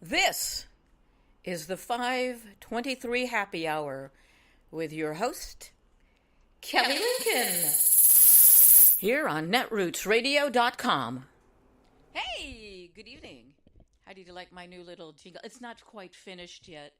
This is the 523 Happy Hour with your host, Kelly Lincoln, here on netrootsradio.com. Hey, good evening. How did you like my new little jingle? It's not quite finished yet.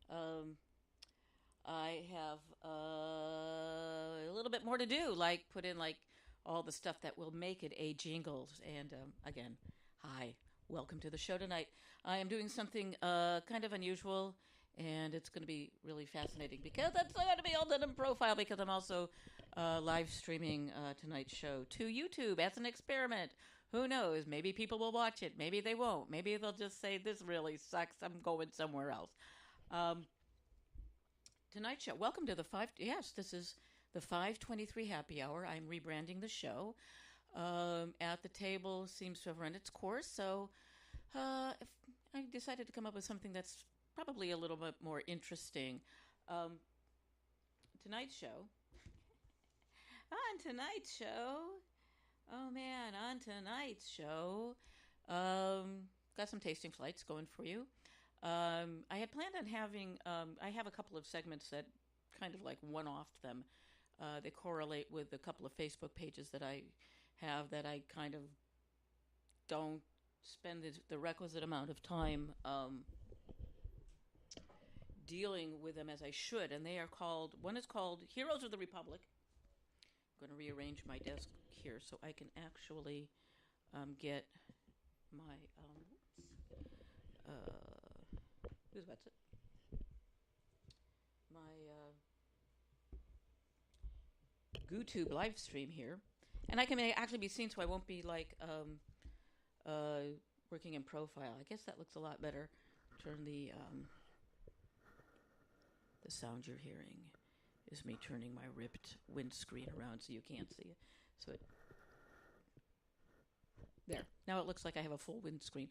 I have a little bit more to do, like put in like all the stuff that will make it a jingle. And again, hi, welcome to the show tonight. I am doing something kind of unusual, and it's going to be really fascinating because it's going to be all done in profile because I'm also live streaming tonight's show to YouTube as an experiment. Who knows? Maybe people will watch it. Maybe they won't. Maybe they'll just say, this really sucks. I'm going somewhere else. Tonight's show. Welcome to the this is the 523 Happy Hour. I'm rebranding the show. At the Table seems to have run its course, so if I decided to come up with something that's probably a little bit more interesting. Tonight's show. On tonight's show. Oh man, on tonight's show. Got some tasting flights going for you. I had planned on having, I have a couple of segments that kind of like one-off them. They correlate with a couple of Facebook pages that I have that I kind of don't spend the requisite amount of time dealing with them as I should. And they are called, one is called Heroes of the Republic. I'm going to rearrange my desk here so I can actually get my, that's it. My GooTube live stream here, and I can actually be seen, so I won't be like working in profile. I guess that looks a lot better. Turn the sound you're hearing is me turning my ripped windscreen around so you can't see it. So it there. Now it looks like I have a full windscreen.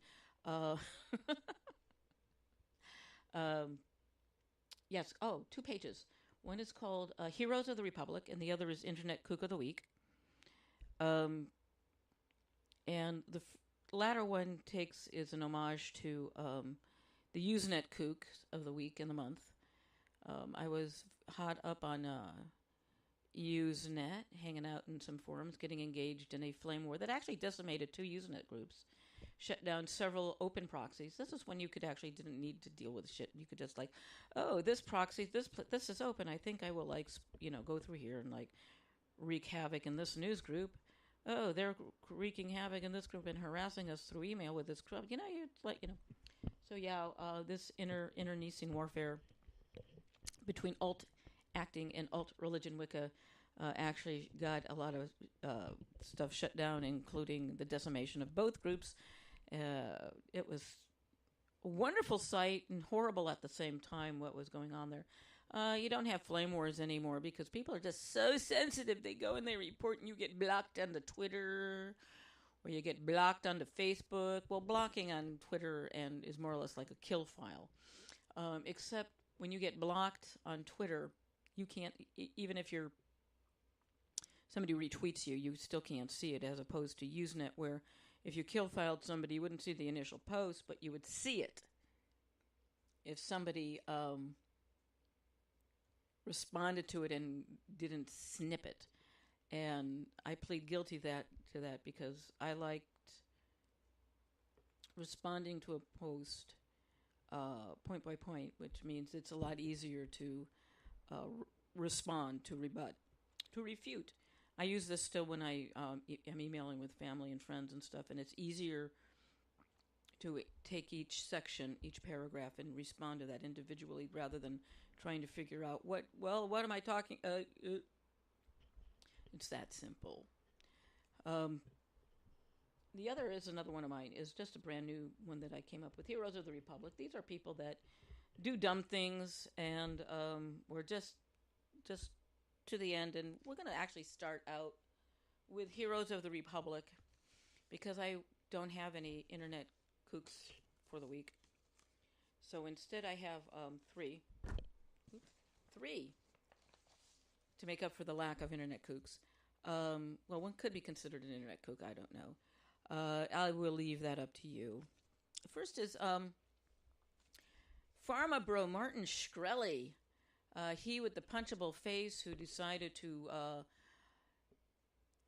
Yes. Oh, 2 pages. One is called Heroes of the Republic, and the other is Internet Køøk of the Week. And the latter one is an homage to the Usenet Køøk of the week and the month. I was hot up on Usenet, hanging out in some forums, getting engaged in a flame war that actually decimated 2 Usenet groups. Shut down several open proxies. This is when you could actually didn't need to deal with shit. You could just like, oh, this proxy, this is open. I think I will like, go through here and like wreak havoc in this news group. Oh, they're wreaking havoc in this group and harassing us through email with this group. So yeah, this internecine warfare between alt acting and alt religion Wicca actually got a lot of stuff shut down, including the decimation of both groups. It was a wonderful sight and horrible at the same time what was going on there. You don't have flame wars anymore because people are just so sensitive. They go and they report and you get blocked on the Twitter or you get blocked onto Facebook. Well, blocking on Twitter is more or less like a kill file. Except when you get blocked on Twitter, you can't, even if somebody retweets you, you still can't see it, as opposed to Usenet, where if you kill filed somebody, you wouldn't see the initial post, but you would see it if somebody responded to it and didn't snip it. And I plead guilty to that because I liked responding to a post point by point, which means it's a lot easier to respond, to rebut, to refute. I use this still when I am emailing with family and friends and stuff, and it's easier to take each section, each paragraph, and respond to that individually rather than trying to figure out what am I talking? It's that simple. The other is another one of mine, is just a brand new one that I came up with. Heroes of the Republic. These are people that do dumb things and were just to the end. And we're going to actually start out with Heroes of the Republic because I don't have any Internet Køøks for the week. So instead I have 3 to make up for the lack of Internet Køøks. Well, one could be considered an Internet Køøk. I don't know. I will leave that up to you. First is Pharma bro Martin Shkreli, he with the punchable face who decided to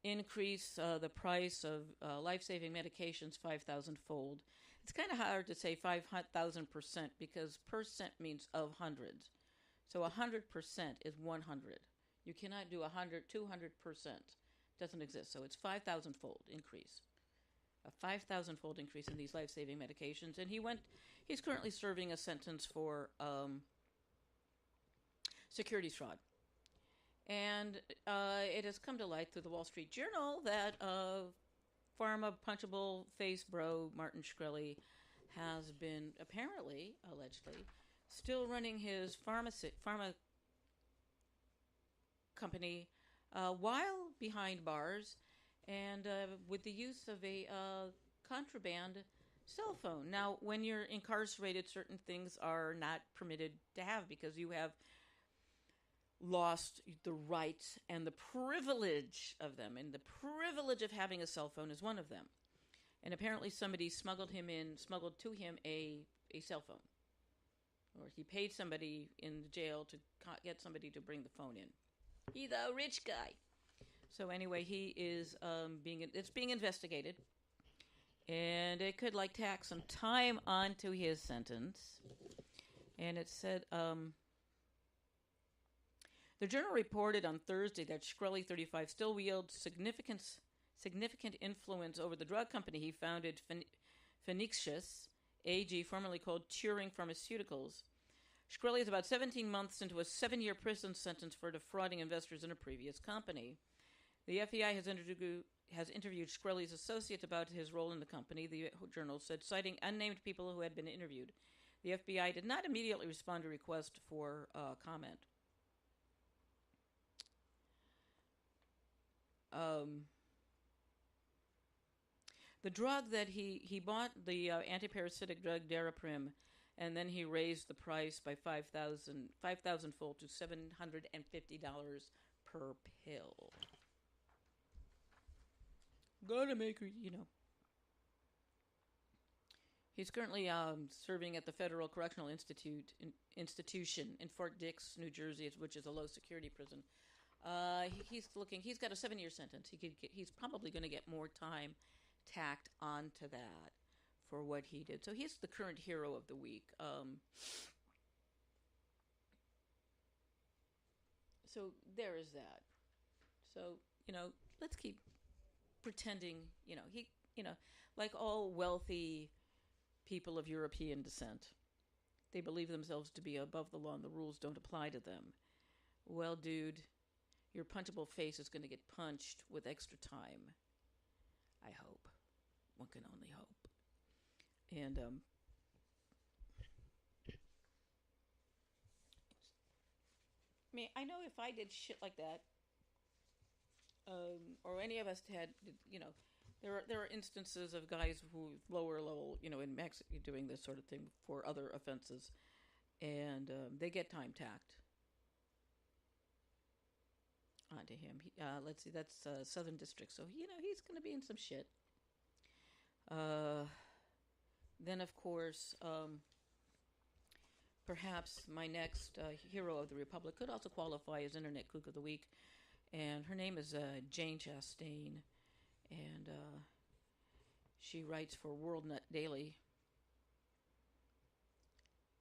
increase the price of life-saving medications 5,000-fold. It's kind of hard to say 5,000% because percent means of hundreds. So 100% is 100. You cannot do 100, 200%. Doesn't exist. So it's 5,000-fold increase. A 5,000-fold increase in these life-saving medications. And he's currently serving a sentence for securities fraud. And it has come to light through the Wall Street Journal that pharma punchable face bro Martin Shkreli has been apparently, allegedly, still running his pharma company while behind bars and with the use of a contraband cell phone. Now, when you're incarcerated, certain things are not permitted to have because you have lost the rights and the privilege of them. And the privilege of having a cell phone is one of them. And apparently somebody smuggled to him a cell phone. Or he paid somebody in the jail to get somebody to bring the phone in. He's a rich guy. So anyway, he is it's being investigated. And it could tack some time onto his sentence. And it said, the Journal reported on Thursday that Shkreli, 35, still wields significant influence over the drug company he founded, Phoenicius AG, formerly called Turing Pharmaceuticals. Shkreli is about 17 months into a 7-year prison sentence for defrauding investors in a previous company. The FBI has interviewed Shkreli's associates about his role in the company, the Journal said, citing unnamed people who had been interviewed. The FBI did not immediately respond to request for comment. The drug that he bought, the antiparasitic drug Daraprim, and then he raised the price by 5,000-fold to $750 per pill. Gotta make her, He's currently serving at the Federal Correctional Institution in Fort Dix, New Jersey, which is a low-security prison. He's got a 7-year sentence. He's probably going to get more time tacked onto that for what he did. So he's the current hero of the week. So there is that. So, let's keep pretending, like all wealthy people of European descent, they believe themselves to be above the law and the rules don't apply to them. Well, dude, your punchable face is going to get punched with extra time. I hope. One can only hope. And, I know if I did shit like that, or any of us had, there are instances of guys who lower level, in Mexico doing this sort of thing for other offenses, and they get time tacked onto him. Let's see, that's Southern District, so he's going to be in some shit. Then, of course, perhaps my next hero of the Republic could also qualify as Internet Køøk of the Week, and her name is Jane Chastain, and she writes for WorldNet Daily,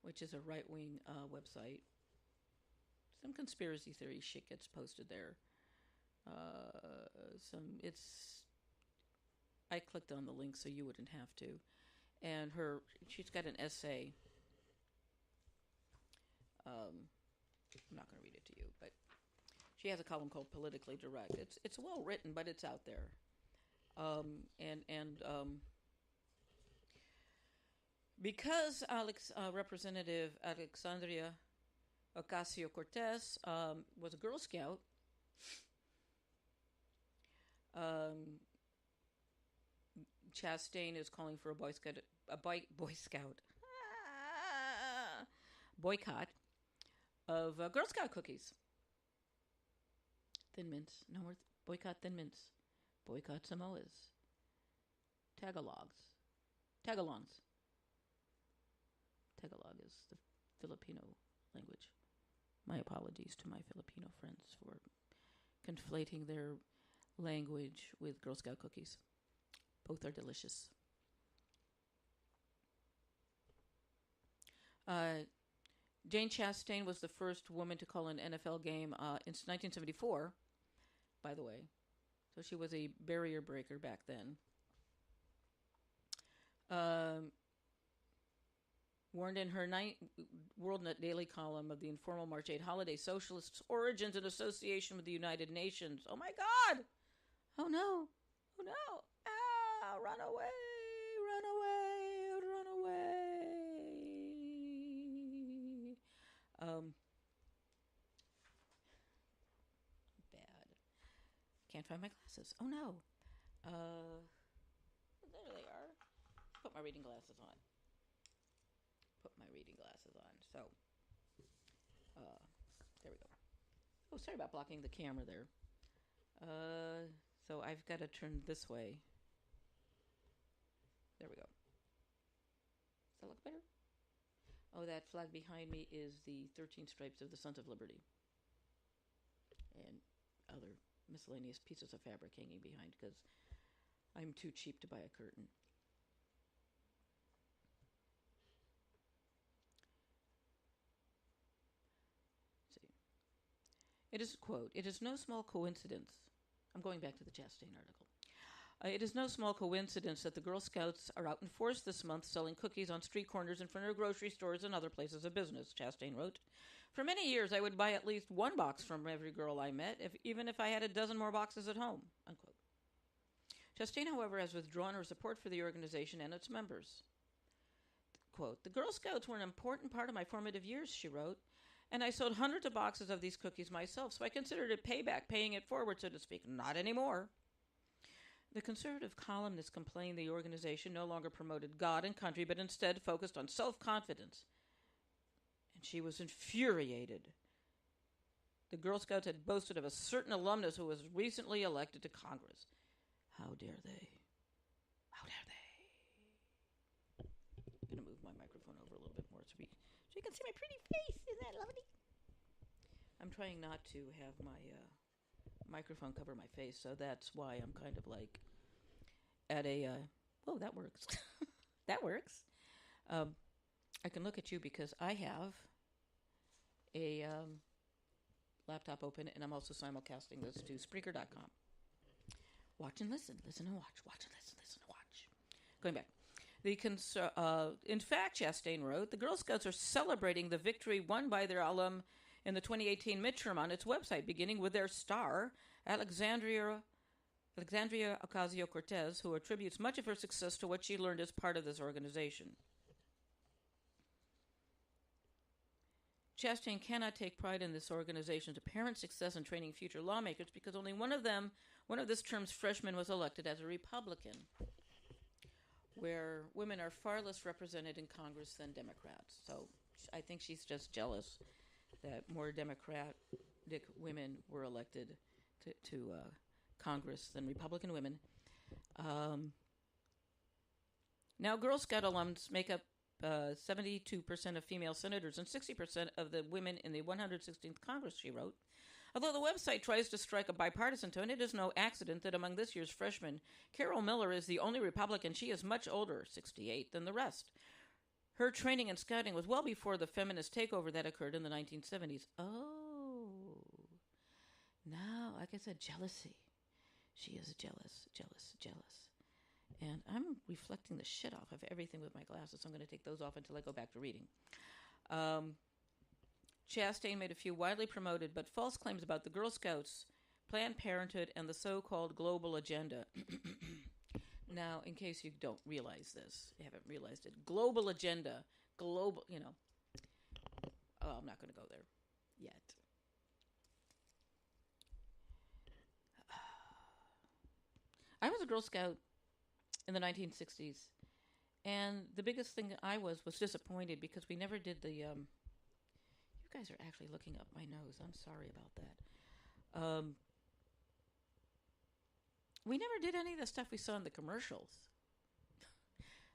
which is a right-wing website. Some conspiracy theory shit gets posted there. I clicked on the link so you wouldn't have to. And she's got an essay. I'm not going to read it to you, but she has a column called Politically Direct. It's well written, but it's out there. Because Representative Alexandria Ocasio-Cortez was a Girl Scout, Chastain is calling for a Boy Scout boycott of Girl Scout cookies. Thin Mints. No more boycott Thin Mints. Boycott Samoas. Tagalongs. Tagalog is Filipino language. My apologies to my Filipino friends for conflating their language with Girl Scout cookies. Both are delicious. Jane Chastain was the first woman to call an NFL game in 1974, by the way. So she was a barrier breaker back then. Warned in her WorldNet Daily column of the informal March 8 holiday socialists' origins and association with the United Nations. Oh my God! Oh no! Oh no! Ah! Run away! Run away! Run away! Bad. Can't find my glasses. Oh no! There they are. Put my reading glasses on. So, there we go. Oh, sorry about blocking the camera there. So I've got to turn this way. There we go. Does that look better? Oh, that flag behind me is the 13 stripes of the Sons of Liberty. And other miscellaneous pieces of fabric hanging behind because I'm too cheap to buy a curtain. It is, quote, "It is no small coincidence." I'm going back to the Chastain article. "It is no small coincidence that the Girl Scouts are out in force this month selling cookies on street corners in front of grocery stores and other places of business," Chastain wrote. "For many years, I would buy at least one box from every girl I met, even if I had a dozen more boxes at home," unquote. Chastain, however, has withdrawn her support for the organization and its members. Quote, "The Girl Scouts were an important part of my formative years," she wrote. "And I sold hundreds of boxes of these cookies myself, so I considered it payback, paying it forward, so to speak. Not anymore." The conservative columnist complained the organization no longer promoted God and country, but instead focused on self-confidence. And she was infuriated. The Girl Scouts had boasted of a certain alumnus who was recently elected to Congress. How dare they? How dare they? I'm going to move my microphone over a little bit more so you can see my pretty face. Isn't that lovely? I'm trying not to have my microphone cover my face, so that's why I'm kind of like at a... oh, that works. That works. I can look at you because I have a laptop open, and I'm also simulcasting this to Spreaker.com. Watch and listen. Listen and watch. Watch and listen. Listen and watch. Going back. In fact, Chastain wrote, "The Girl Scouts are celebrating the victory won by their alum in the 2018 midterm on its website, beginning with their star, Alexandria Ocasio-Cortez, who attributes much of her success to what she learned as part of this organization." Chastain cannot take pride in this organization's apparent success in training future lawmakers because only one of this term's freshmen, was elected as a Republican, where women are far less represented in Congress than Democrats. So I think she's just jealous that more Democratic women were elected to Congress than Republican women. Now, Girl Scout alums make up 72% of female senators and 60% of the women in the 116th Congress, she wrote. Although the website tries to strike a bipartisan tone, it is no accident that among this year's freshmen, Carol Miller is the only Republican. She is much older, 68, than the rest. Her training in scouting was well before the feminist takeover that occurred in the 1970s. Oh. Now, like I said, jealousy. She is jealous. And I'm reflecting the shit off of everything with my glasses, so I'm going to take those off until I go back to reading. Chastain made a few widely promoted but false claims about the Girl Scouts, Planned Parenthood, and the so-called global agenda. Now, in case you don't realize this, you haven't realized it, global agenda, global, oh, I'm not going to go there yet. I was a Girl Scout in the 1960s, and the biggest thing I was disappointed because we never did the, you guys are actually looking up my nose. I'm sorry about that. We never did any of the stuff we saw in the commercials.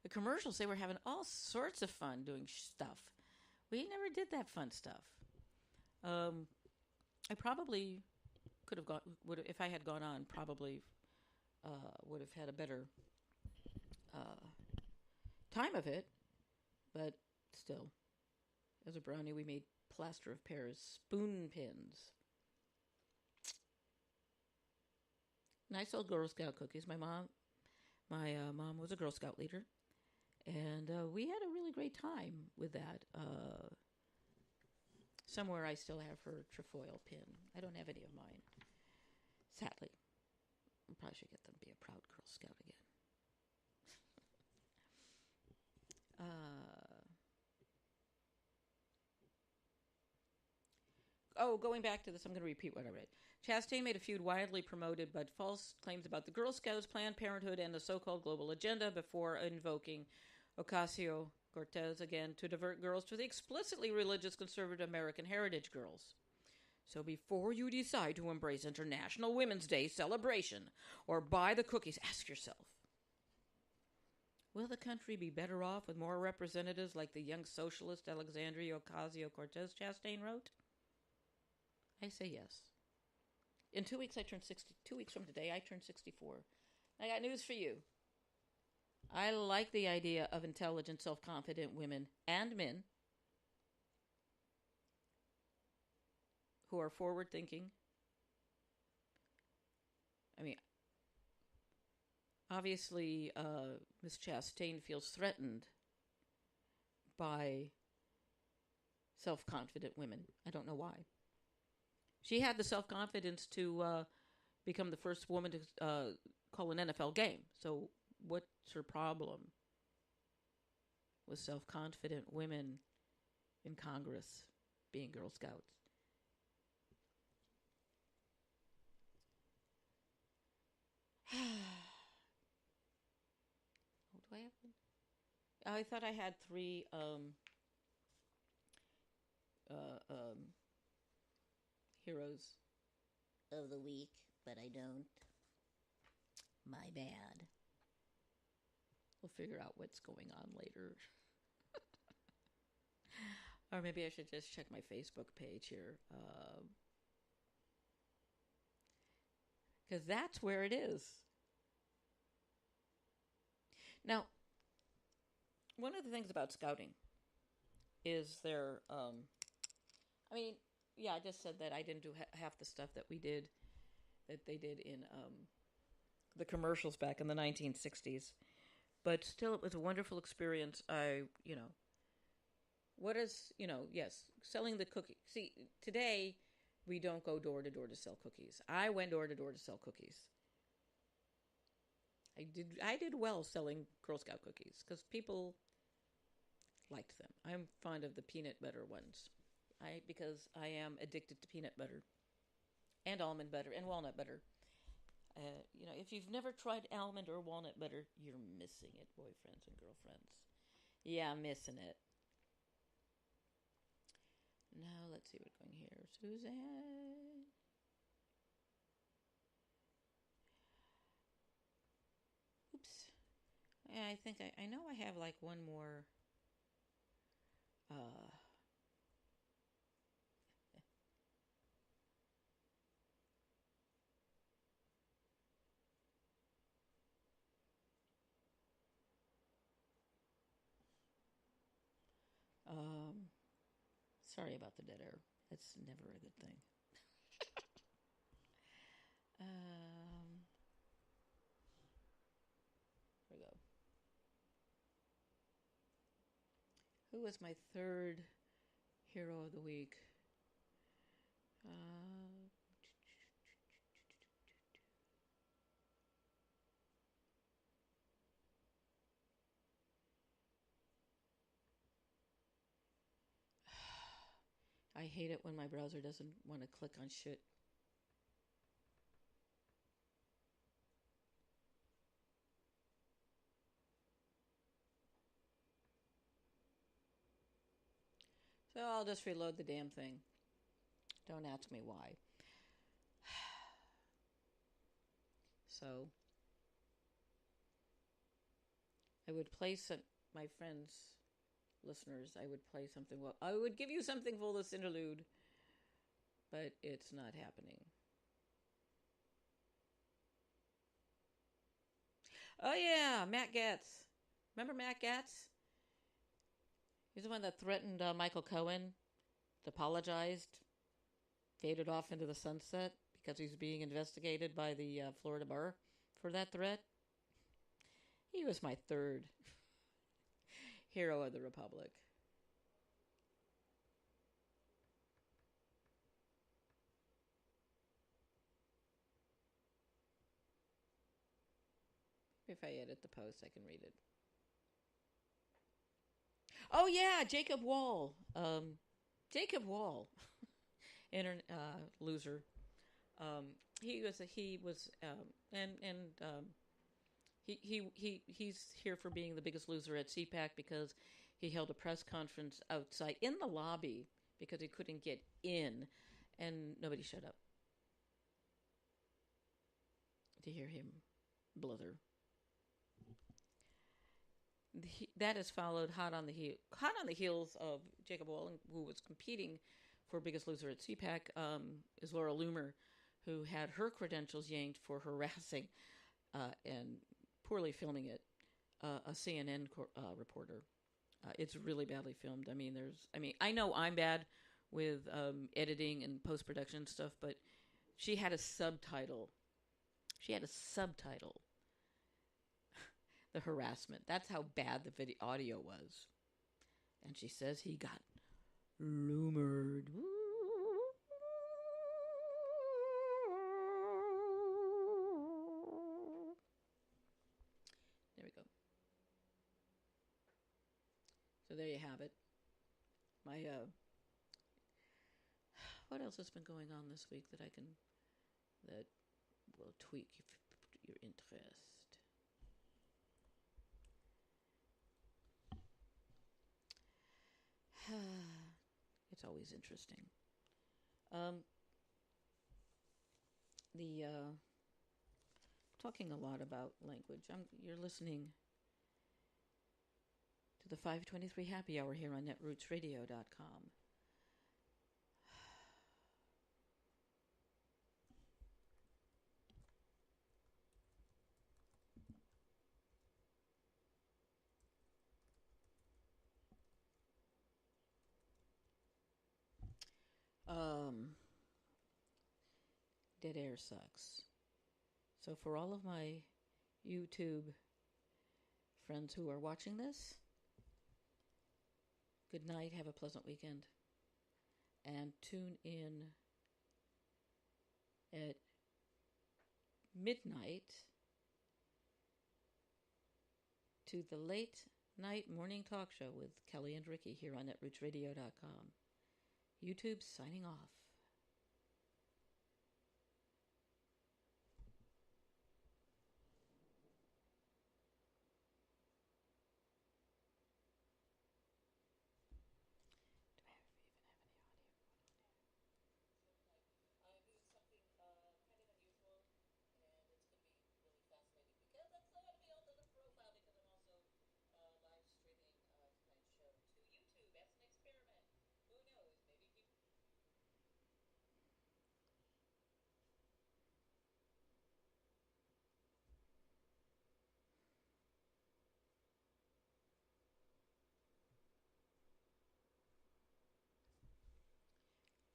The commercials, they were having all sorts of fun doing stuff We never did that fun stuff. I probably could have gone. Would if I had gone on, probably would have had a better time of it. But still, as a brownie, we made plaster of Paris spoon pins. And I sold Girl Scout cookies. My mom was a Girl Scout leader, and we had a really great time with that. Somewhere I still have her trefoil pin. I don't have any of mine, sadly. I probably should get them to be a proud Girl Scout again. Going back to this, I'm going to repeat what I read. Chastain made a feud widely promoted but false claims about the Girl Scouts, Planned Parenthood, and the so-called global agenda before invoking Ocasio-Cortez again to divert girls to the explicitly religious conservative American heritage girls. So before you decide to embrace International Women's Day celebration or buy the cookies, ask yourself, will the country be better off with more representatives like the young socialist Alexandria Ocasio-Cortez, Chastain wrote? I say yes. In 2 weeks, I turn 60. 2 weeks from today, I turn 64. I got news for you. I like the idea of intelligent, self-confident women and men who are forward-thinking. I mean, obviously, Ms. Chastain feels threatened by self-confident women. I don't know why. She had the self-confidence to become the first woman to call an NFL game. So what's her problem with self-confident women in Congress being Girl Scouts? What do I have? I thought I had three heroes of the week, but I don't. My bad. We'll figure out what's going on later. Or maybe I should just check my Facebook page here. Because that's where it is. Now, one of the things about scouting is there, I mean, yeah, I just said that I didn't do half the stuff that they did in the commercials back in the 1960s. But still, it was a wonderful experience. Yes, selling the cookie. See, today, we don't go door to door to sell cookies. I went door to door to sell cookies. I did well selling Girl Scout cookies because people liked them. I'm fond of the peanut butter ones. Because I am addicted to peanut butter and almond butter and walnut butter. If you've never tried almond or walnut butter, you're missing it, boyfriends and girlfriends. Yeah, I'm missing it. Now, let's see what's going here. Suzanne. Oops. Yeah, I think I know I have like one more. Sorry about the dead air. That's never a good thing. Here we go. Who was my third hero of the week? I hate it when my browser doesn't want to click on shit. So I'll just reload the damn thing. Don't ask me why. So I would place my friend's listeners, I would play something. Well, I would give you something for this interlude, but it's not happening. Oh yeah, Matt Gaetz. Remember Matt Gaetz? He's the one that threatened Michael Cohen, apologized, faded off into the sunset because he's being investigated by the Florida bar for that threat. He was my third hero of the Republic. If I edit the post, I can read it. Oh yeah, Jacob Wall. Jacob Wall, loser. He's here for being the biggest loser at CPAC because he held a press conference outside in the lobby because he couldn't get in, and nobody shut up to hear him blither. That is followed hot on the heels of Jacob Wall, who was competing for Biggest Loser at CPAC, is Laura Loomer, who had her credentials yanked for harassing and poorly filming it a CNN reporter. It's really badly filmed. I know I'm bad with editing and post-production stuff, but she had a subtitle. The harassment. That's how bad the video audio was. And she says he got rumored. There we go. So there you have it. My what else has been going on this week that will tweak your interest? It's always interesting. Talking a lot about language. You're listening to the 523 Happy Hour here on netrootsradio.com. Dead air sucks. So for all of my YouTube friends who are watching this, good night, have a pleasant weekend, and tune in at midnight to the late night morning talk show with Kelly and Ricky here on netrootsradio.com. YouTube signing off.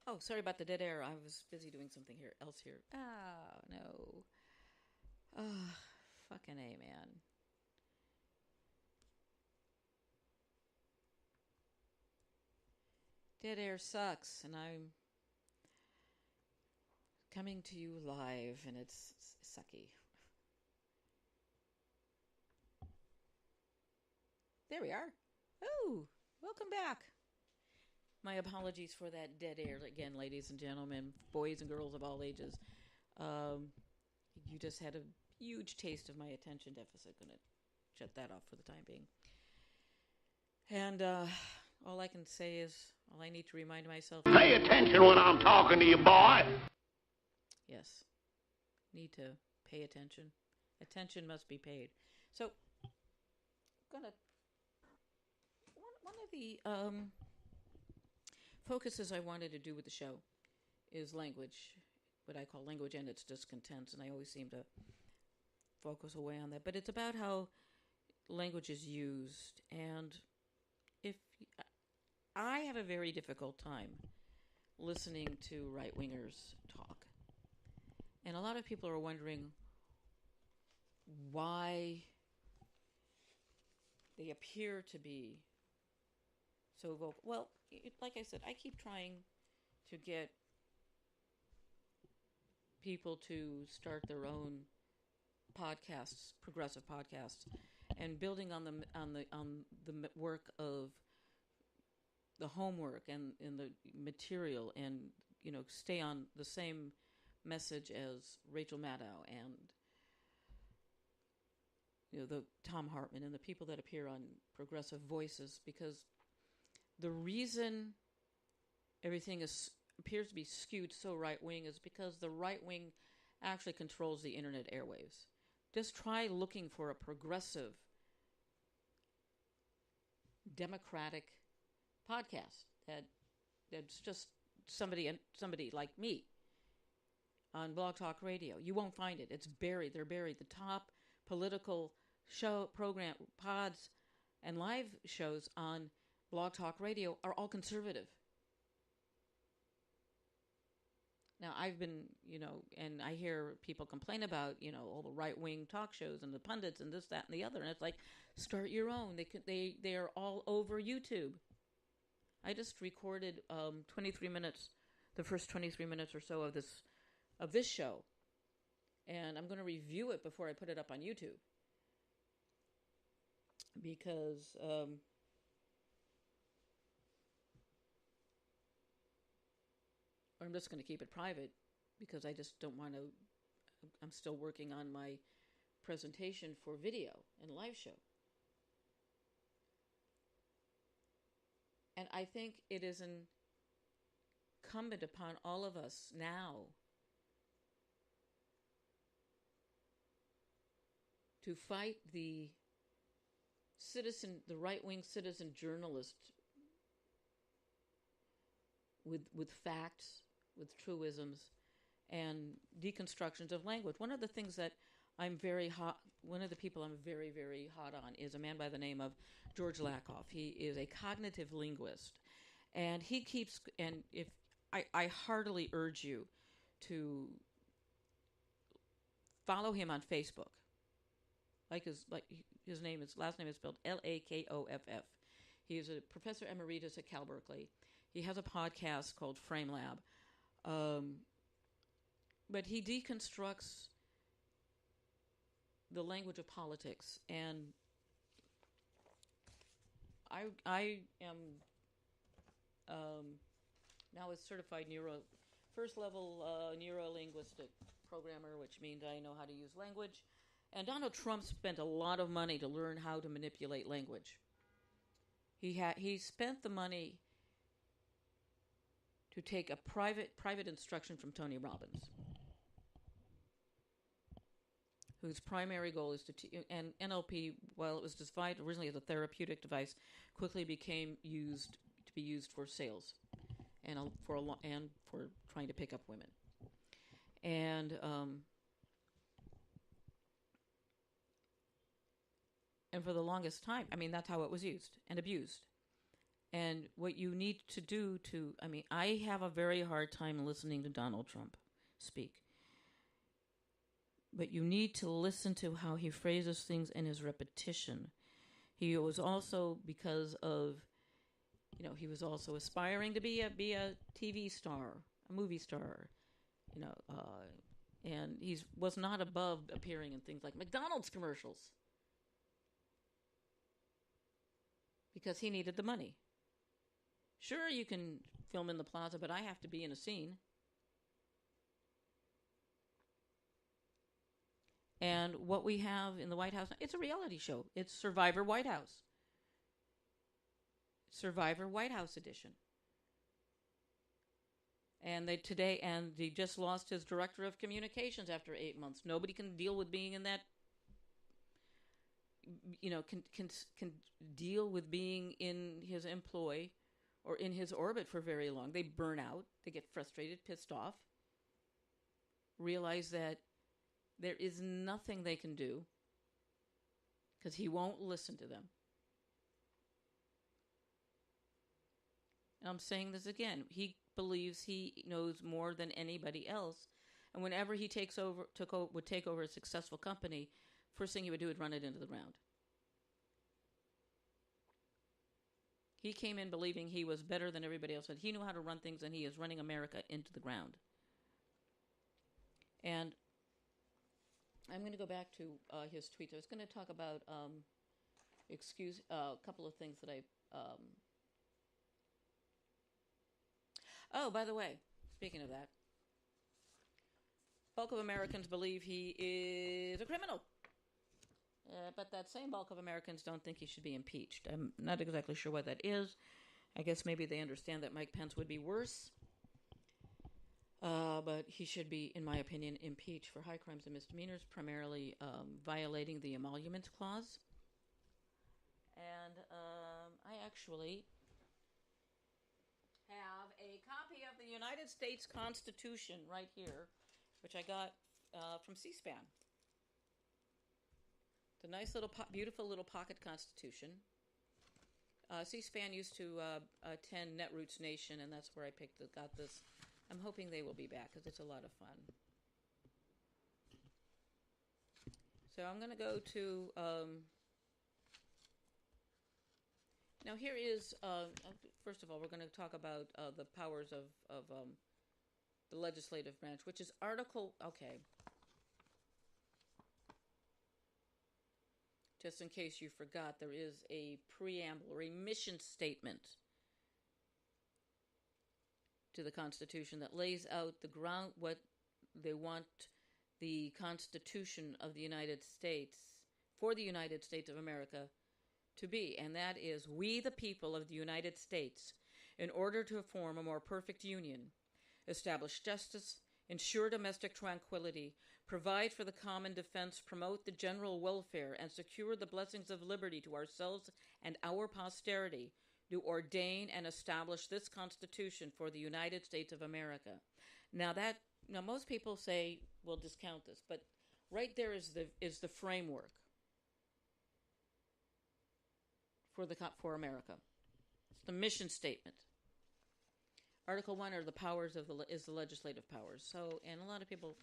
Oh, sorry about the dead air. I was busy doing something else here. Ah, no. Ah, fucking A, man. Dead air sucks, and I'm coming to you live, and it's sucky. There we are. Oh, welcome back. My apologies for that dead air again, ladies and gentlemen, boys and girls of all ages. You just had a huge taste of my attention deficit. Going to shut that off for the time being. And all I can say is, all I need to remind myself... Pay attention when I'm talking to you, boy! Yes. Need to pay attention. Attention must be paid. So, one of the focuses I wanted to do with the show is language, what I call language and its discontents, and I always seem to focus away on that. But it's about how language is used, and if I have a very difficult time listening to right-wingers talk, and a lot of people are wondering why they appear to be so vocal. Well, like I said, I keep trying to get people to start their own podcasts, progressive podcasts, and building on the work of the homework and the material, and stay on the same message as Rachel Maddow and the Tom Hartman and the people that appear on Progressive Voices, because the reason everything appears to be skewed so right-wing is because the right wing actually controls the internet airwaves. Just try looking for a progressive, democratic podcast that's just somebody like me on Blog Talk Radio. You won't find it. It's buried. They're buried. The top political show program pods and live shows on Blog Talk Radio are all conservative. Now, I've been, and I hear people complain about, all the right-wing talk shows and the pundits and this, that, and the other. And it's like, start your own. They are all over YouTube. I just recorded 23 minutes, the first 23 minutes or so of this show. And I'm going to review it before I put it up on YouTube. Because I'm just going to keep it private, because I just don't want to. I'm still working on my presentation for video and live show. And I think it is incumbent upon all of us now to fight the right-wing citizen journalist with facts, with truisms, and deconstructions of language. One of the things that one of the people I'm very, very hot on is a man by the name of George Lakoff. He is a cognitive linguist, and I heartily urge you to follow him on Facebook. His last name is spelled Lakoff. He is a professor emeritus at Cal Berkeley. He has a podcast called Frame Lab. But he deconstructs the language of politics, and I am now a certified first level neuro-linguistic programmer, which means I know how to use language. And Donald Trump spent a lot of money to learn how to manipulate language. He spent the money to take a private instruction from Tony Robbins, whose primary goal is and NLP, while it was designed originally as a therapeutic device, quickly became to be used for sales and for trying to pick up women. And for the longest time, that's how it was used and abused. And what you need to do I have a very hard time listening to Donald Trump speak. But you need to listen to how he phrases things and his repetition. He was also, because of, he was also aspiring to be a TV star, a movie star, and he was not above appearing in things like McDonald's commercials, because he needed the money. Sure, you can film in the plaza, but I have to be in a scene. And what we have in the White House, it's a reality show. It's Survivor White House. Survivor White House edition. And he just lost his director of communications after 8 months. Nobody can deal with being in that, can deal with being in his employ or in his orbit for very long. They burn out. They get frustrated, pissed off, realize that there is nothing they can do because he won't listen to them. And I'm saying this again. He believes he knows more than anybody else. And whenever he would take over a successful company, first thing he would do would run it into the ground. He came in believing he was better than everybody else, and he knew how to run things, and he is running America into the ground. And I'm going to go back to his tweets. I was going to talk about a couple of things that I... Oh, by the way, speaking of that, bulk of Americans believe he is a criminal. But that same bulk of Americans don't think he should be impeached. I'm not exactly sure what that is. I guess maybe they understand that Mike Pence would be worse. But he should be, in my opinion, impeached for high crimes and misdemeanors, primarily violating the emoluments clause. And I actually have a copy of the United States Constitution right here, which I got from C-SPAN. It's a nice little, beautiful little pocket constitution. C-SPAN used to attend Netroots Nation, and that's where I got this. I'm hoping they will be back because it's a lot of fun. So I'm going to go to... now here is, first of all, we're going to talk about the powers of the legislative branch, which is Article... Okay. Just in case you forgot, there is a preamble or a mission statement to the Constitution that lays out the ground, what they want the Constitution of the United States, for the United States of America, to be. And that is, we the people of the United States, in order to form a more perfect union, establish justice, ensure domestic tranquility, provide for the common defense, promote the general welfare, and secure the blessings of liberty to ourselves and our posterity, do ordain and establish this Constitution for the United States of America. Now most people say we'll discount this, but right there is the framework for America. It's the mission statement. Article 1 are the powers is the legislative powers. So, and a lot of people,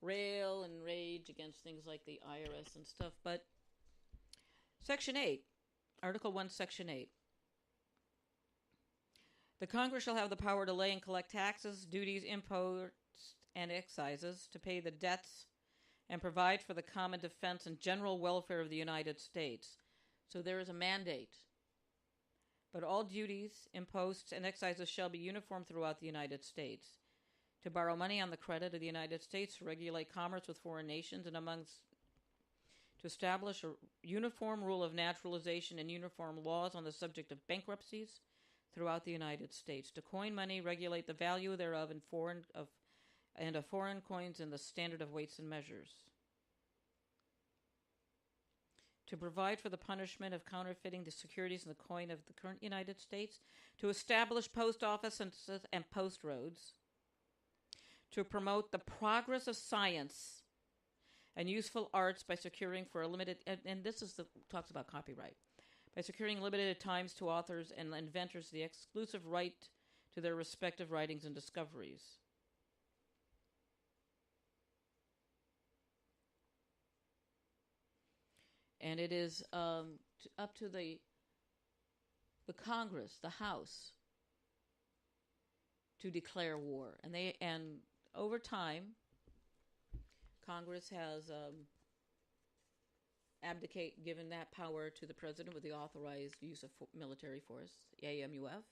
rail and rage against things like the IRS and stuff, but Section 8, Article 1, Section 8. The Congress shall have the power to lay and collect taxes, duties, imposts, and excises, to pay the debts, and provide for the common defense and general welfare of the United States. So there is a mandate. But all duties, imposts, and excises shall be uniform throughout the United States. To borrow money on the credit of the United States, to regulate commerce with foreign nations, and to establish a uniform rule of naturalization and uniform laws on the subject of bankruptcies throughout the United States. To coin money, regulate the value thereof of foreign coins and the standard of weights and measures. To provide for the punishment of counterfeiting the securities in the coin of the current United States, to establish post offices and post roads, to promote the progress of science and useful arts by securing for a limited, and this is talks about copyright, by securing limited times to authors and inventors the exclusive right to their respective writings and discoveries. And it is up to the Congress, the House, to declare war. And over time, Congress has given that power to the president with the authorized use of military force, AMUF.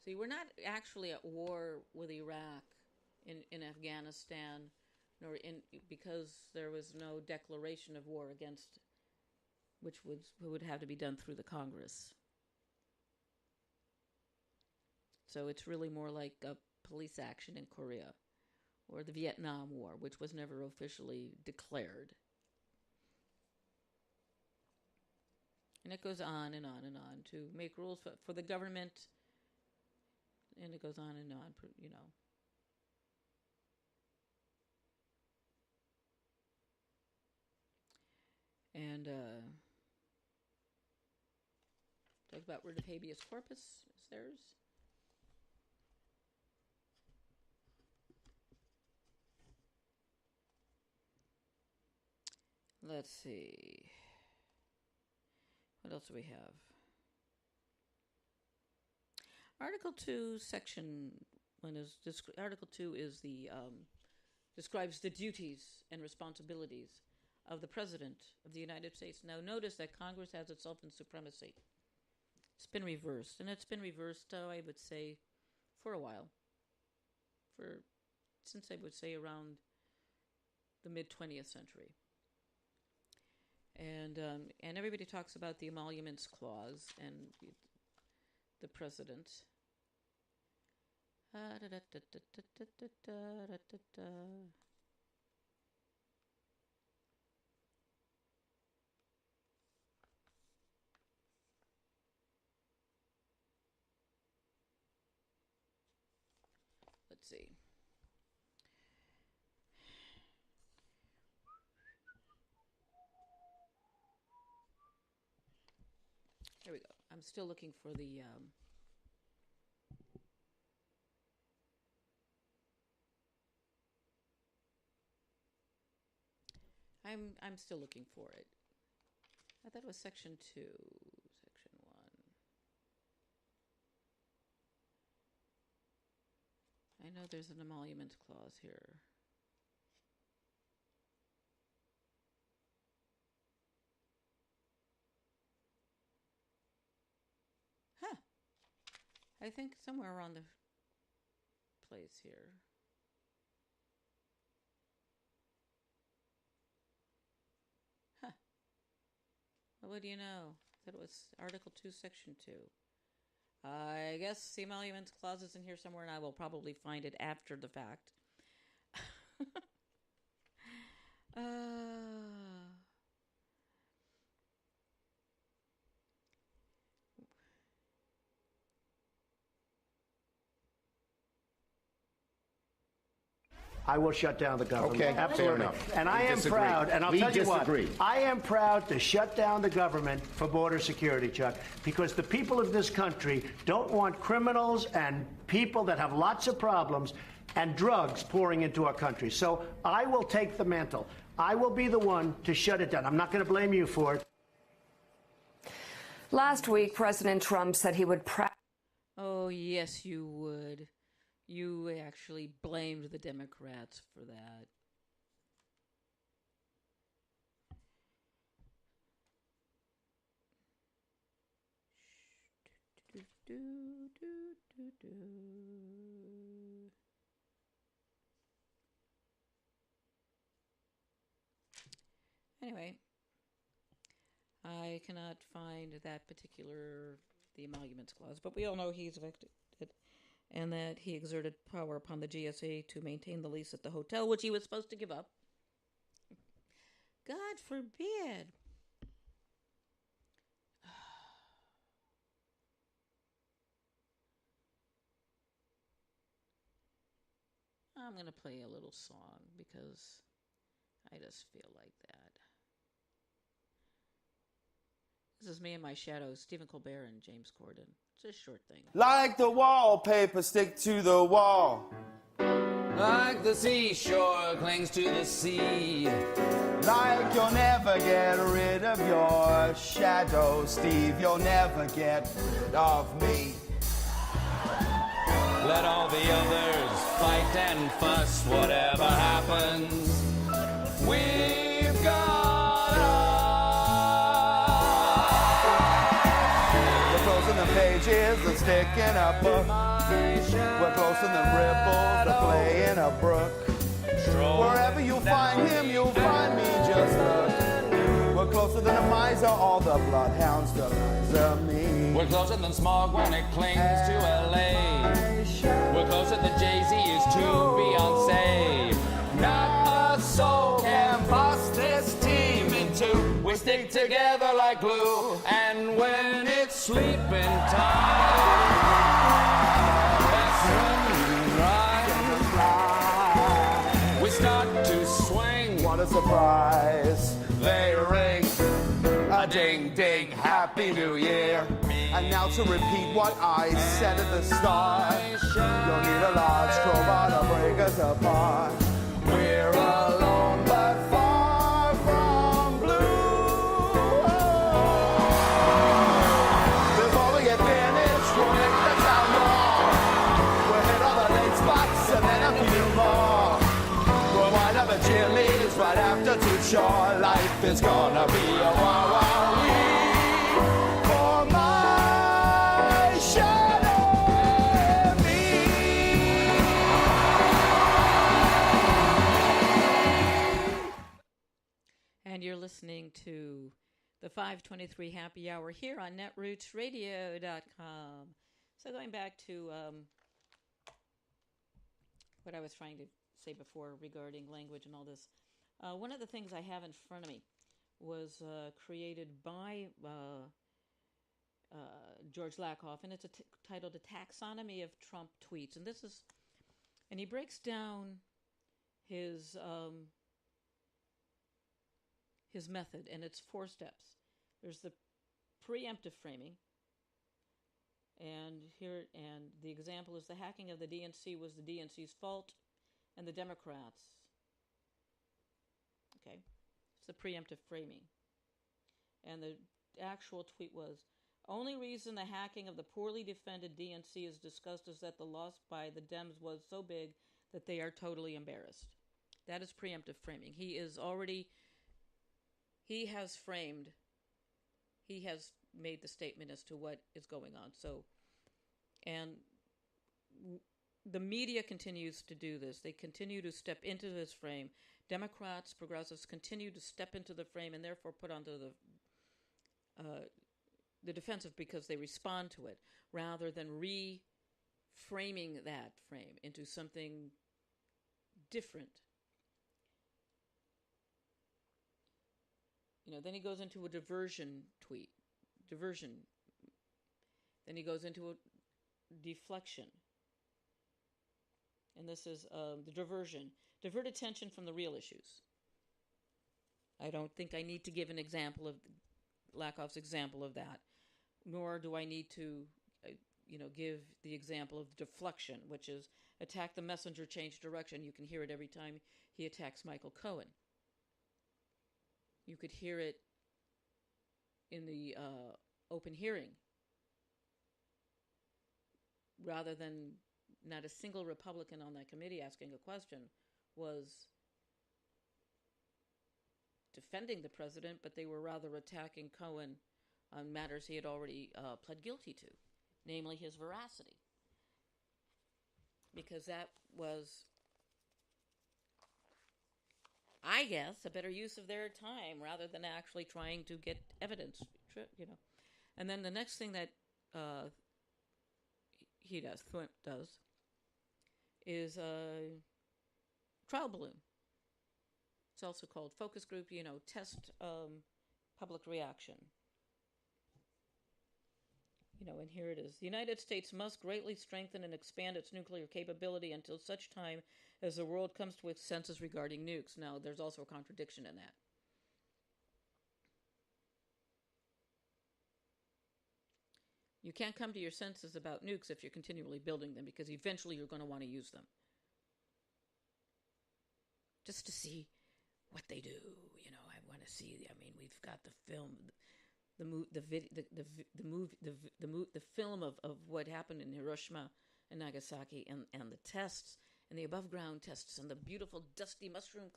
See, we're not actually at war with Iraq, in Afghanistan, because there was no declaration of war against, which would have to be done through the Congress. So it's really more like a police action in Korea, or the Vietnam War, which was never officially declared. And it goes on and on and on to make rules for the government, and it goes on and on, you know. And talk about writ of habeas corpus is theirs. Let's see. What else do we have? Article 2, Section 1 is Article 2 is the describes the duties and responsibilities of the President of the United States. Now, notice that Congress has itself in supremacy. It's been reversed, and it's been reversed, I would say, for a while. Since I would say around the mid-20th century. And everybody talks about the Emoluments Clause and the President. Let's see. Here we go. I'm still looking for the I'm still looking for it. I thought it was Section 2, Section 1. I know there's an emoluments clause here. Huh. I think somewhere around the place here. Huh. Well, what do you know? That was Article 2, Section 2. I guess the emoluments clause is in here somewhere, and I will probably find it after the fact. I will shut down the government. Okay, Absolutely. fair enough. And I We am disagree. proud, and I'll We tell you what, disagree. I am proud to shut down the government for border security, Chuck, because the people of this country don't want criminals and people that have lots of problems and drugs pouring into our country. So I will take the mantle. I will be the one to shut it down. I'm not going to blame you for it. Last week, President Trump said he would Oh, yes, you would. You actually blamed the Democrats for that. Anyway, I cannot find that particular, the emoluments clause, but we all know he's evicted and that he exerted power upon the GSA to maintain the lease at the hotel, which he was supposed to give up. God forbid. I'm going to play a little song because I just feel like that. This is me and my shadows, Stephen Colbert and James Corden. It's a short thing. Like the wallpaper stick to the wall. Like the seashore clings to the sea. Like you'll never get rid of your shadow, Steve. You'll never get rid of me. Let all the others fight and fuss, whatever happens. We've got us. We're closing the pages, the stick in a book. We're closing the ripples, the play in a brook. Wherever you find him, you'll find me, just look. We're closer than a miser, all the bloodhounds, the lies of me. We're closer than smog when it clings to LA. We're closer than Jay-Z is to Beyonce. Not a soul can bust this team in two. We stick together like glue. And when it's sleeping time, that's right. We start to swing. What a surprise. They ring. A ding ding, Happy New Year. And now to repeat what I said at the start. You'll need a large crowbar to break us apart. We're alone but far from blue. Before we get finished, we'll make the town more. We'll hit all the late spots and then a few more. We'll wind up at Chili's right after Too Short. Life is gonna be a wow-wow-wee. For my shadow and me. And you're listening to the 523 Happy Hour here on netrootsradio.com. So going back to what I was trying to say before regarding language and all this, one of the things I have in front of me was created by George Lakoff, and it's titled "A Taxonomy of Trump Tweets." And he breaks down his method, and it's 4 steps. There's the preemptive framing, and the example is the hacking of the DNC was the DNC's fault, and the Democrats. Okay, it's the preemptive framing, and the actual tweet was, only reason the hacking of the poorly defended DNC is discussed is that the loss by the Dems was so big that they are totally embarrassed. That is preemptive framing. He has made the statement as to what is going on. So, and the media continues to do this. They continue to step into this frame. Democrats, progressives continue to step into the frame and therefore put onto the defensive because they respond to it, rather than reframing that frame into something different. Then he goes into a diversion tweet. Then he goes into a deflection. And this is the diversion. Divert attention from the real issues. I don't think I need to give an example of Lakoff's example of that, nor do I need to, give the example of deflection, which is attack the messenger, change direction. You can hear it every time he attacks Michael Cohen. You could hear it in the open hearing, rather than not a single Republican on that committee asking a question was defending the president, but they were rather attacking Cohen on matters he had already pled guilty to, namely his veracity. Because that was, I guess, a better use of their time rather than actually trying to get evidence, And then the next thing that Thwimp does, is trial balloon. It's also called focus group, test public reaction. And here it is. The United States must greatly strengthen and expand its nuclear capability until such time as the world comes to its senses regarding nukes. Now, there's also a contradiction in that. You can't come to your senses about nukes if you're continually building them, because eventually you're going to want to use them. Just to see what they do, I want to see. We've got the film, the film of what happened in Hiroshima and Nagasaki, and the tests and the above ground tests and the beautiful dusty mushroom,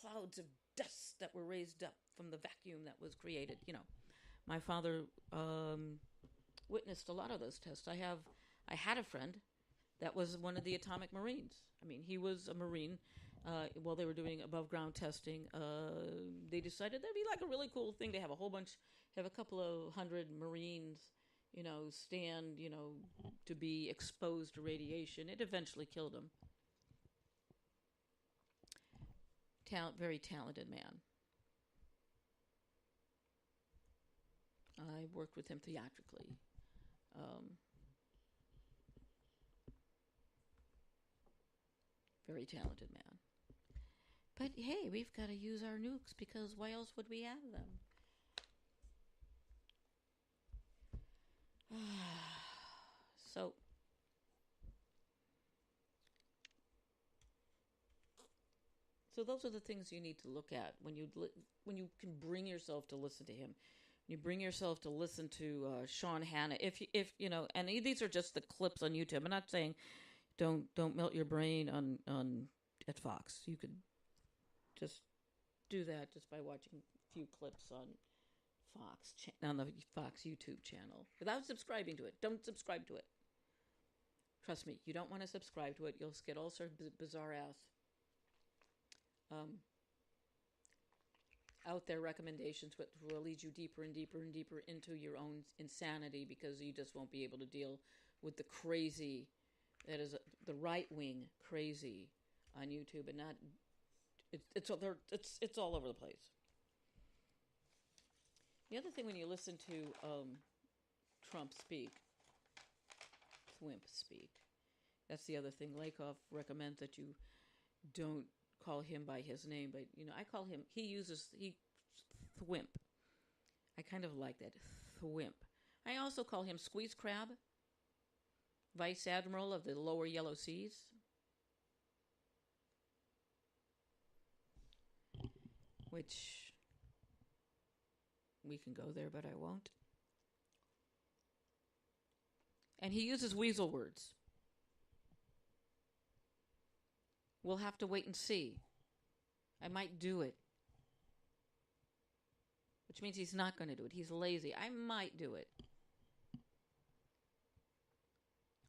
clouds of dust that were raised up from the vacuum that was created. My father witnessed a lot of those tests. I had a friend that was one of the atomic Marines. He was a Marine. While they were doing above ground testing, they decided that'd be like a really cool thing to have a couple of hundred Marines, stand, to be exposed to radiation. It eventually killed him. Very talented man. I worked with him theatrically. Very talented man. But hey, we've got to use our nukes because why else would we have them? So those are the things you need to look at when you can bring yourself to listen to him. You bring yourself to listen to Sean Hannah. If and these are just the clips on YouTube. I'm not saying don't melt your brain on at Fox. You could just do that just by watching a few clips on on the Fox YouTube channel without subscribing to it. Don't subscribe to it. Trust me, you don't want to subscribe to it. You'll get all sorts of bizarre ass out there recommendations, which will lead you deeper and deeper and deeper into your own insanity because you just won't be able to deal with the crazy that is the right wing crazy on YouTube, and not it's all over the place. The other thing when you listen to Trump speak, Thwimp speak, that's the other thing. Lakoff recommends that you don't call him by his name, but I call him. He Thwimp. I kind of like that, Thwimp. I also call him Squeeze Crab, Vice Admiral of the Lower Yellow Seas. Which we can go there, but I won't. And he uses weasel words. We'll have to wait and see. I might do it. Which means he's not going to do it. He's lazy. I might do it.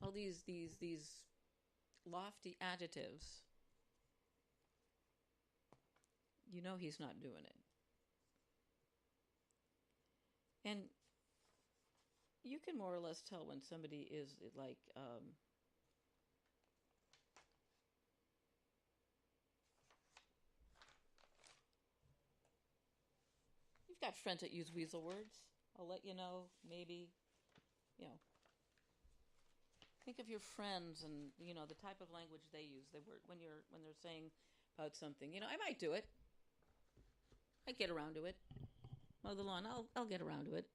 All these lofty adjectives. He's not doing it. And you can more or less tell when somebody is like you've got friends that use weasel words. I'll let you know, maybe, think of your friends and, the type of language they use. When they're saying about something, I might do it. I get around to it. Mow the lawn. I'll get around to it.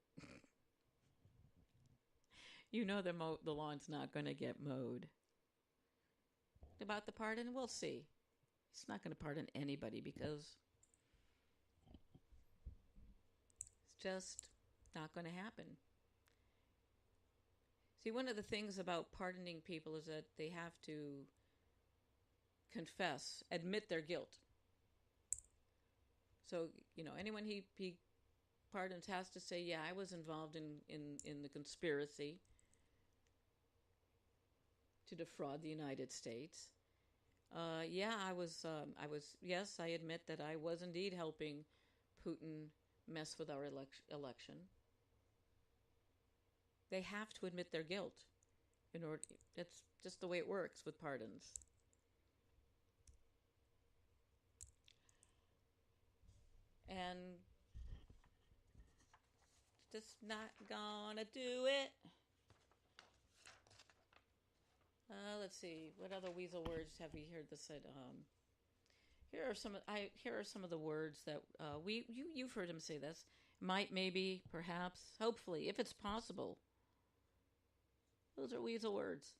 The lawn's not going to get mowed. About the pardon, we'll see. He's not going to pardon anybody because it's just not going to happen. See, one of the things about pardoning people is that they have to confess, admit their guilt. So, anyone he pardons has to say, yeah, I was involved in the conspiracy to defraud the United States. Yes, I admit that I was indeed helping Putin mess with our election. They have to admit their guilt in order. That's just the way it works with pardons. And just not gonna do it. Let's see. What other weasel words have we heard this said? Here are some of the words that you've heard him say this. Might, maybe, perhaps, hopefully, if it's possible. Those are weasel words.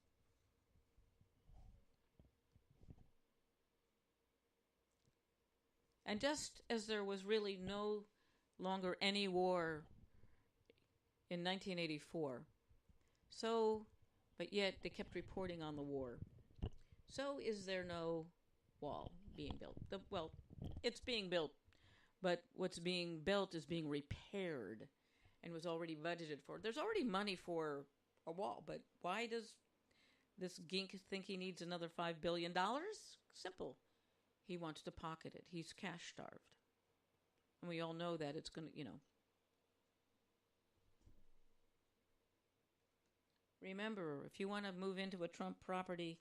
And just as there was really no longer any war in 1984, but yet they kept reporting on the war, so is there no wall being built. It's being built, but what's being built is being repaired and was already budgeted for. There's already money for a wall, but why does this gink think he needs another $5 billion? Simple. He wants to pocket it. He's cash starved. And we all know that it's going to, Remember, if you want to move into a Trump property,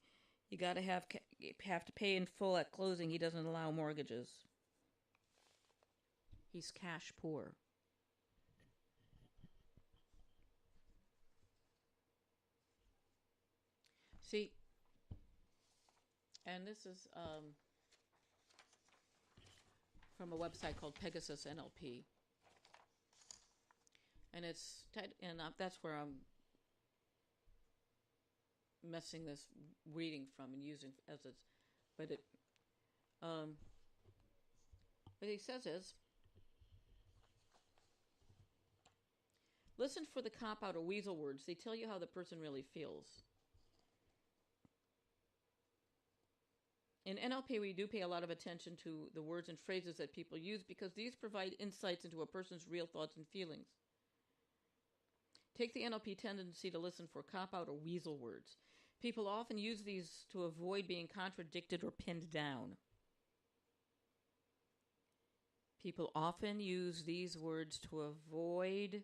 you got to have to pay in full at closing. He doesn't allow mortgages. He's cash poor. See, and this is from a website called Pegasus NLP, and that's where I'm messing this reading from and using as its, but what he says is, listen for the cop-out or weasel words. They tell you how the person really feels. In NLP, we do pay a lot of attention to the words and phrases that people use because these provide insights into a person's real thoughts and feelings. Take the NLP tendency to listen for cop-out or weasel words. People often use these to avoid being contradicted or pinned down. People often use these words to avoid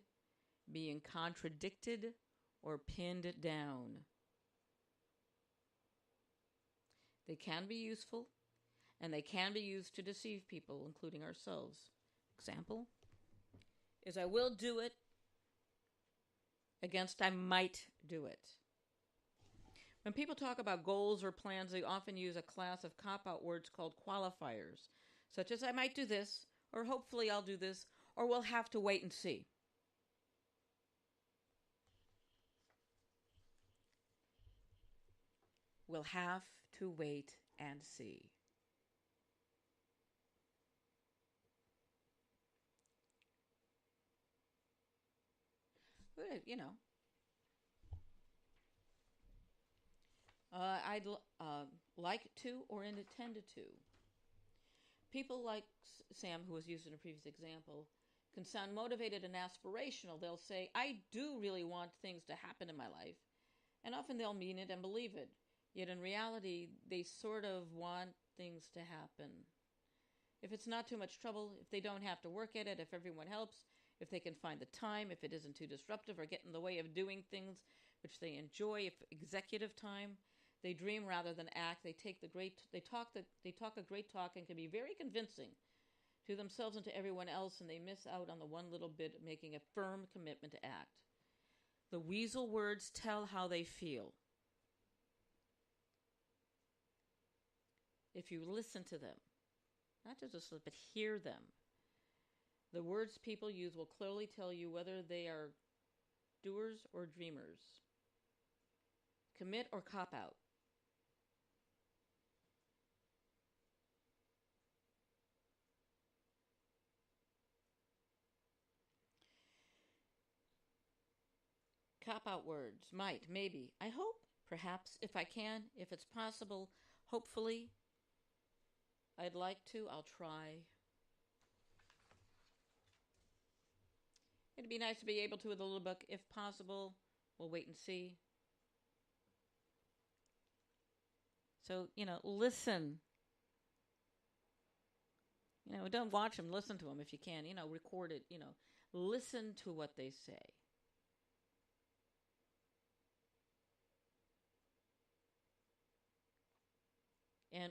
being contradicted or pinned down. They can be useful, and they can be used to deceive people, including ourselves. Example is I will do it against I might do it. When people talk about goals or plans, they often use a class of cop-out words called qualifiers, such as I might do this, or hopefully I'll do this, or we'll have to wait and see. We'll have to wait and see. You know, I'd like to or intended to. People like Sam, who was used in a previous example, can sound motivated and aspirational. They'll say, I do really want things to happen in my life. And often they'll mean it and believe it. Yet in reality, they sort of want things to happen. If it's not too much trouble, if they don't have to work at it, if everyone helps, if they can find the time, if it isn't too disruptive or get in the way of doing things which they enjoy, if executive time, they dream rather than act. They talk a great talk and can be very convincing to themselves and to everyone else, and they miss out on the one little bit of making a firm commitment to act. The weasel words tell how they feel. If you listen to them, not just listen, but hear them, the words people use will clearly tell you whether they are doers or dreamers, commit or cop out. Cop-out words. Might, maybe, I hope, perhaps, if I can, if it's possible, hopefully, I'd like to, I'll try. It'd be nice to be able to with a little book, if possible, we'll wait and see. So, listen. Don't watch them, listen to them if you can, record it, listen to what they say.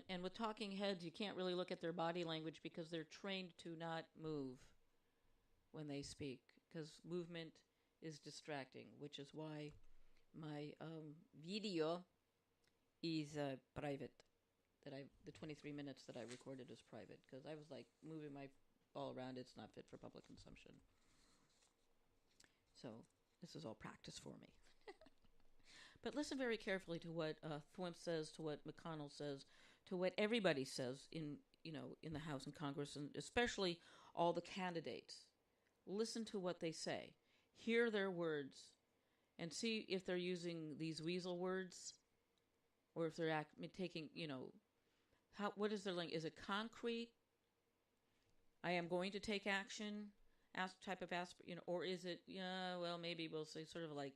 And with talking heads, you can't really look at their body language because they're trained to not move when they speak, because movement is distracting, which is why my video is private. The 23 minutes that I recorded is private, because I was like moving my ball around. It's not fit for public consumption. So this is all practice for me. But listen very carefully to what Thwimp says, to what McConnell says, to what everybody says in the House and Congress, and especially all the candidates. Listen to what they say. Hear their words and see if they're using these weasel words or if they're taking, what is their language? Is it concrete? I am going to take action, type of or is it, maybe we'll say sort of like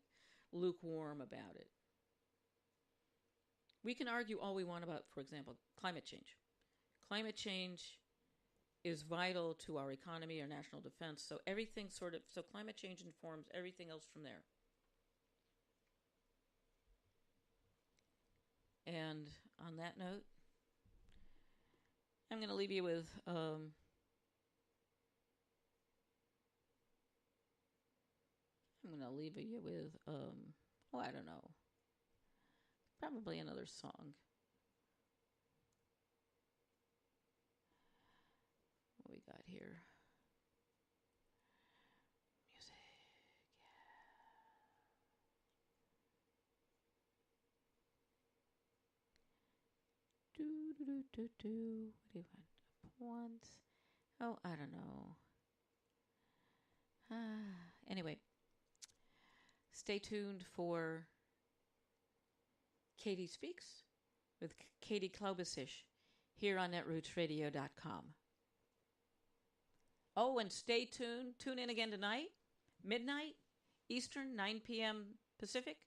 lukewarm about it. We can argue all we want about, for example, climate change. Climate change is vital to our economy, our national defense. So everything so climate change informs everything else from there. And on that note, I'm going to leave you with I don't know, probably another song. What we got here? Music. Do do do do do. What do you want? Oh, I don't know. Anyway, stay tuned for Katie Speaks with Katie Klobuchar here on netrootsradio.com. Oh, and stay tuned. Tune in again tonight, midnight Eastern, 9 p.m. Pacific,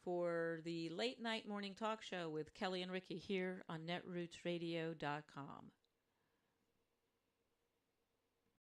for the late night morning talk show with Kelly and Ricky here on netrootsradio.com.